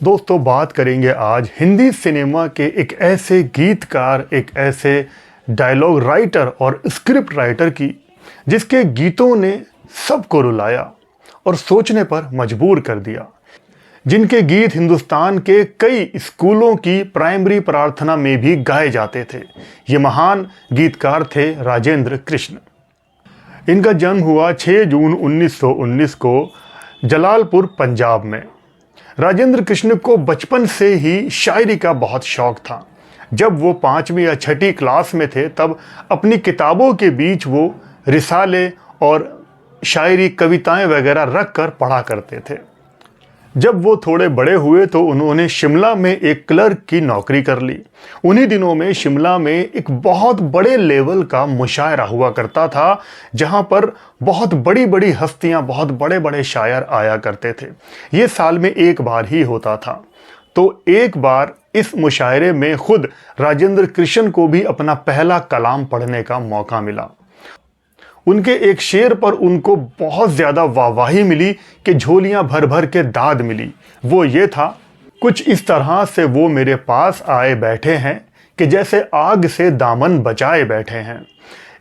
दोस्तों, बात करेंगे आज हिंदी सिनेमा के एक ऐसे गीतकार, एक ऐसे डायलॉग राइटर और स्क्रिप्ट राइटर की जिसके गीतों ने सबको रुलाया और सोचने पर मजबूर कर दिया। जिनके गीत हिंदुस्तान के कई स्कूलों की प्राइमरी प्रार्थना में भी गाए जाते थे। ये महान गीतकार थे राजेंद्र कृष्ण। इनका जन्म हुआ 6 जून 1919 को जलालपुर, पंजाब में। राजेंद्र कृष्ण को बचपन से ही शायरी का बहुत शौक था। जब वो 5वीं या 6ठी क्लास में थे तब अपनी किताबों के बीच वो रिसाले और शायरी, कविताएं वगैरह रख कर पढ़ा करते थे। जब वो थोड़े बड़े हुए तो उन्होंने शिमला में एक क्लर्क की नौकरी कर ली। उन्हीं दिनों में शिमला में एक बहुत बड़े लेवल का मुशायरा हुआ करता था, जहां पर बहुत बड़ी बड़ी हस्तियां, बहुत बड़े बड़े शायर आया करते थे। ये साल में एक बार ही होता था। तो एक बार इस मुशायरे में खुद राजेंद्र कृष्ण को भी अपना पहला कलाम पढ़ने का मौका मिला। उनके एक शेर पर उनको बहुत ज़्यादा वाहवाही मिली कि झोलियां भर भर के दाद मिली। वो ये था, कुछ इस तरह से वो मेरे पास आए बैठे हैं कि जैसे आग से दामन बचाए बैठे हैं।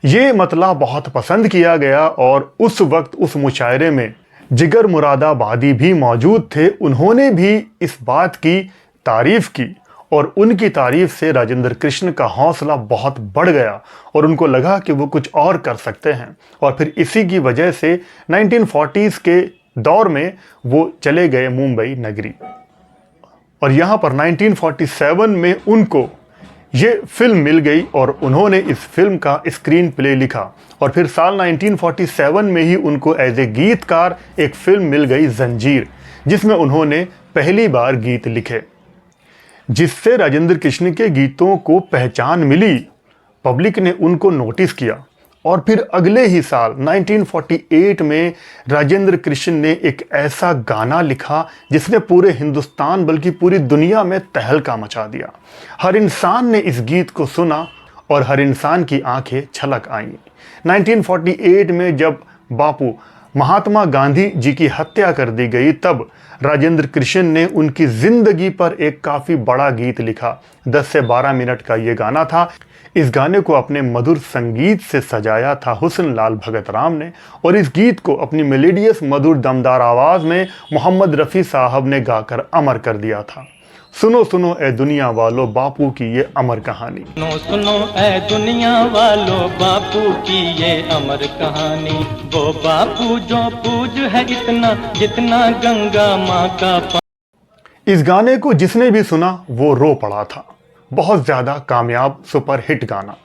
ये मतलब बहुत पसंद किया गया और उस वक्त उस मुशायरे में जिगर मुरादाबादी भी मौजूद थे। उन्होंने भी इस बात की तारीफ़ की और उनकी तारीफ से राजेंद्र कृष्ण का हौसला बहुत बढ़ गया और उनको लगा कि वो कुछ और कर सकते हैं। और फिर इसी की वजह से 1940s के दौर में वो चले गए मुंबई नगरी। और यहाँ पर 1947 में उनको ये फिल्म मिल गई और उन्होंने इस फिल्म का स्क्रीन प्ले लिखा। और फिर साल 1947 में ही उनको एज ए गीतकार एक फिल्म मिल गई, जंजीर, जिसमें उन्होंने पहली बार गीत लिखे, जिससे राजेंद्र कृष्ण के गीतों को पहचान मिली। पब्लिक ने उनको नोटिस किया और फिर अगले ही साल 1948 में राजेंद्र कृष्ण ने एक ऐसा गाना लिखा जिसने पूरे हिंदुस्तान बल्कि पूरी दुनिया में तहलका मचा दिया। हर इंसान ने इस गीत को सुना और हर इंसान की आंखें छलक आईं। 1948 में जब बापू महात्मा गांधी जी की हत्या कर दी गई तब राजेंद्र कृष्ण ने उनकी जिंदगी पर एक काफ़ी बड़ा गीत लिखा। 10 से 12 मिनट का ये गाना था। इस गाने को अपने मधुर संगीत से सजाया था हुसन लाल भगत राम ने और इस गीत को अपनी मेलोडियस मधुर दमदार आवाज़ में मोहम्मद रफ़ी साहब ने गाकर अमर कर दिया था। सुनो सुनो ए दुनिया वालों, बापू की ये अमर कहानी। सुनो सुनो ए दुनिया वालों, बापू की ये अमर कहानी। वो बापू जो पूज है इतना जितना गंगा माँ का पानी। इस गाने को जिसने भी सुना वो रो पड़ा था। बहुत ज़्यादा कामयाब सुपर हिट गाना।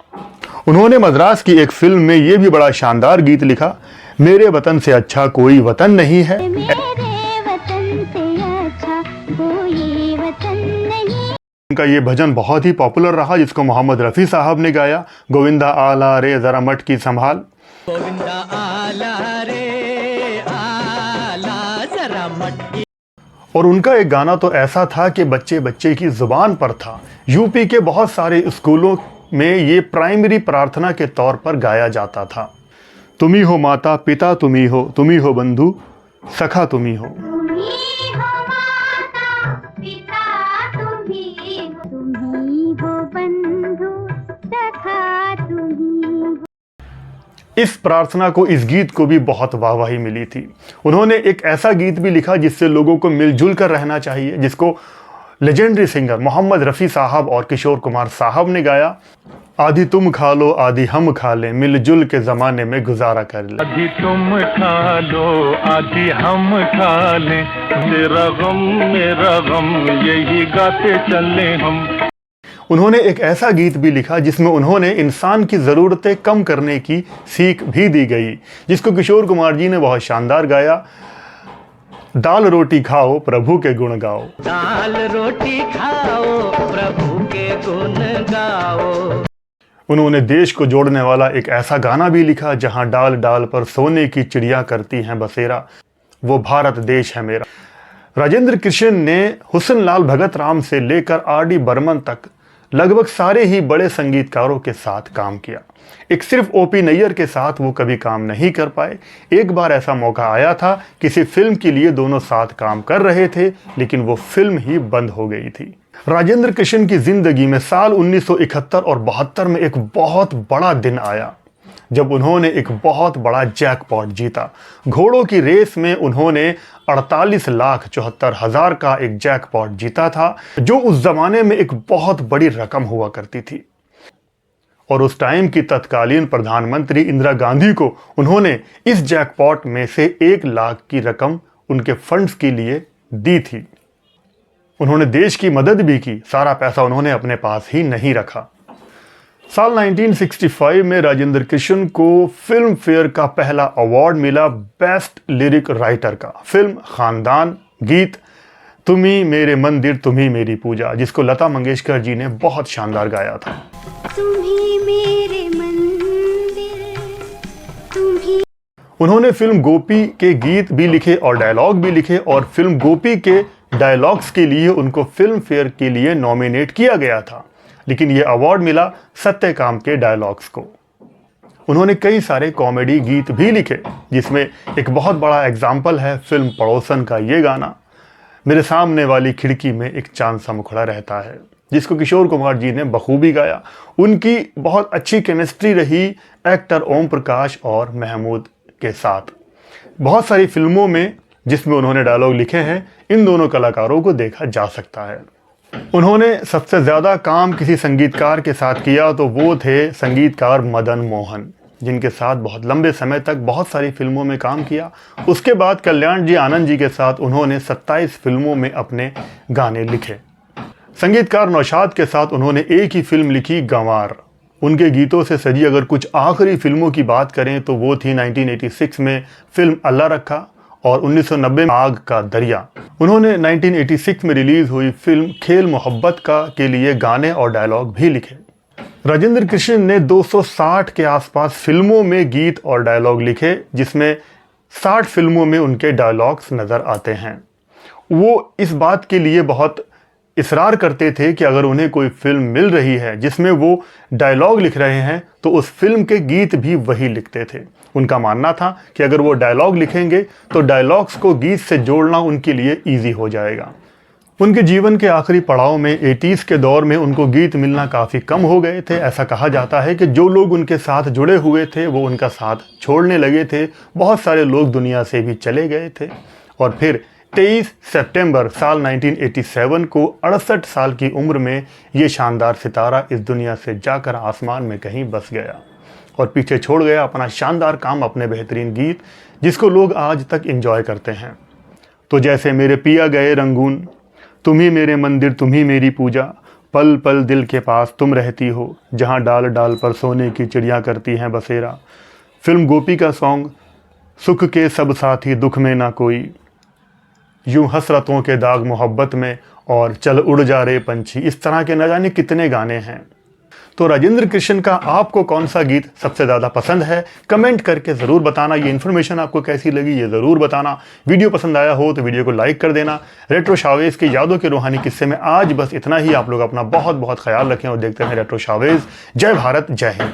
उन्होंने मद्रास की एक फिल्म में ये भी बड़ा शानदार गीत लिखा, मेरे वतन से अच्छा कोई वतन नहीं है। उनका ये भजन बहुत ही पॉपुलर रहा, जिसको मोहम्मद रफ़ी साहब ने गाया, गोविंदा आला रे जरा मटकी संभाल। गोविंदा आला रे आला जरा मटकी। और उनका एक गाना तो ऐसा था कि बच्चे बच्चे की जुबान पर था। यूपी के बहुत सारे स्कूलों में ये प्राइमरी प्रार्थना के तौर पर गाया जाता था। तुम ही हो माता पिता, तुम ही हो बंधु सखा, तुम ही हो। इस प्रार्थना को, इस गीत को भी बहुत वाहवाही मिली थी। उन्होंने एक ऐसा गीत भी लिखा जिससे लोगों को मिलजुल कर रहना चाहिए, जिसको लेजेंडरी सिंगर मोहम्मद रफ़ी साहब और किशोर कुमार साहब ने गाया। आधी तुम खा लो आधी हम खा लें, मिलजुल के ज़माने में गुजारा कर ले। आधी तुम खा लो आधी हम खा लें, तेरा गम मेरा गम यही गाते चले हम। उन्होंने एक ऐसा गीत भी लिखा जिसमें उन्होंने इंसान की ज़रूरतें कम करने की सीख भी दी गई, जिसको किशोर कुमार जी ने बहुत शानदार गाया। दाल रोटी खाओ प्रभु के गुण गाओ। दाल रोटी खाओ प्रभु के गुण गाओ। उन्होंने देश को जोड़ने वाला एक ऐसा गाना भी लिखा, जहां डाल डाल पर सोने की चिड़िया करती हैं बसेरा, वो भारत देश है मेरा। राजेंद्र कृष्ण ने हुसन लाल भगत राम से लेकर आर डी बर्मन तक लगभग सारे ही बड़े संगीतकारों के साथ काम किया। एक सिर्फ ओपी नैयर के साथ वो कभी काम नहीं कर पाए। एक बार ऐसा मौका आया था, किसी फिल्म के लिए दोनों साथ काम कर रहे थे, लेकिन वो फिल्म ही बंद हो गई थी। राजेंद्र कृष्ण की जिंदगी में साल 1971 और 72 में एक बहुत बड़ा दिन आया, जब उन्होंने एक बहुत बड़ा जैकपॉट जीता। घोड़ों की रेस में उन्होंने 48,74,000 का एक जैकपॉट जीता था, जो उस जमाने में एक बहुत बड़ी रकम हुआ करती थी। और उस टाइम की तत्कालीन प्रधानमंत्री इंदिरा गांधी को उन्होंने इस जैकपॉट में से 1 लाख की रकम उनके फंड्स के लिए दी थी। उन्होंने देश की मदद भी की, सारा पैसा उन्होंने अपने पास ही नहीं रखा। साल 1965 में राजेंद्र कृष्ण को फिल्म फेयर का पहला अवार्ड मिला बेस्ट लिरिक राइटर का। फिल्म खानदान गीत तुम्ही मेरे मंदिर तुम्ही मेरी पूजा, जिसको लता मंगेशकर जी ने बहुत शानदार गाया था। तुम्ही मेरे मंदिर तुम्ही। उन्होंने फिल्म गोपी के गीत भी लिखे और डायलॉग भी लिखे, और फिल्म गोपी के डायलॉग्स के लिए उनको फिल्म फेयर के लिए नॉमिनेट किया गया था, लेकिन यह अवार्ड मिला सत्यकाम के डायलॉग्स को। उन्होंने कई सारे कॉमेडी गीत भी लिखे, जिसमें एक बहुत बड़ा एग्जाम्पल है फिल्म पड़ोसन का ये गाना, मेरे सामने वाली खिड़की में एक चांद सा मुखड़ा रहता है, जिसको किशोर कुमार जी ने बखूबी गाया। उनकी बहुत अच्छी केमिस्ट्री रही एक्टर ओम प्रकाश और महमूद के साथ। बहुत सारी फिल्मों में जिसमें उन्होंने डायलॉग लिखे हैं, इन दोनों कलाकारों को देखा जा सकता है। उन्होंने सबसे ज़्यादा काम किसी संगीतकार के साथ किया तो वो थे संगीतकार मदन मोहन, जिनके साथ बहुत लंबे समय तक बहुत सारी फिल्मों में काम किया। उसके बाद कल्याण जी आनंद जी के साथ उन्होंने 27 फिल्मों में अपने गाने लिखे। संगीतकार नौशाद के साथ उन्होंने एक ही फिल्म लिखी, गंवार। उनके गीतों से सजी अगर कुछ आखिरी फिल्मों की बात करें तो वो थी 1986 में फिल्म अल्लाह रखा और 1990 में आग का दरिया। उन्होंने 1986 में रिलीज हुई फिल्म खेल मोहब्बत का के लिए गाने और डायलॉग भी लिखे। राजेंद्र कृष्ण ने 260 के आसपास फिल्मों में गीत और डायलॉग लिखे, जिसमें 60 फिल्मों में उनके डायलॉग्स नज़र आते हैं। वो इस बात के लिए बहुत इसरार करते थे कि अगर उन्हें कोई फिल्म मिल रही है जिसमें वो डायलॉग लिख रहे हैं तो उस फिल्म के गीत भी वही लिखते थे। उनका मानना था कि अगर वो डायलॉग लिखेंगे तो डायलॉग्स को गीत से जोड़ना उनके लिए ईजी हो जाएगा। उनके जीवन के आखिरी पड़ाव में 80s के दौर में उनको गीत मिलना काफ़ी कम हो गए थे। ऐसा कहा जाता है कि जो लोग उनके साथ जुड़े हुए थे वो उनका साथ छोड़ने लगे थे। बहुत सारे लोग दुनिया से भी चले गए थे। और फिर 23 सितंबर साल 1987 को 68 साल की उम्र में ये शानदार सितारा इस दुनिया से जाकर आसमान में कहीं बस गया और पीछे छोड़ गया अपना शानदार काम, अपने बेहतरीन गीत, जिसको लोग आज तक एंजॉय करते हैं। तो जैसे मेरे पिया गए रंगून, तुम्ही मेरे मंदिर तुम्ही मेरी पूजा, पल पल दिल के पास तुम रहती हो, जहाँ डाल डाल पर सोने की चिड़ियाँ करती हैं बसेरा। फिल्म गोपी का सॉन्ग सुख के सब साथी दुख में ना कोई, यूं हसरतों के दाग मोहब्बत में, और चल उड़ जा रे पंछी। इस तरह के न जाने कितने गाने हैं। तो राजेंद्र कृष्ण का आपको कौन सा गीत सबसे ज़्यादा पसंद है, कमेंट करके ज़रूर बताना। ये इन्फॉर्मेशन आपको कैसी लगी ये ज़रूर बताना। वीडियो पसंद आया हो तो वीडियो को लाइक कर देना। रेट्रो शावेज की यादों के रूहानी किस्से में आज बस इतना ही। आप लोग अपना बहुत बहुत ख्याल रखें और देखते हैं रेट्रो शावेज। जय भारत, जय हिंद।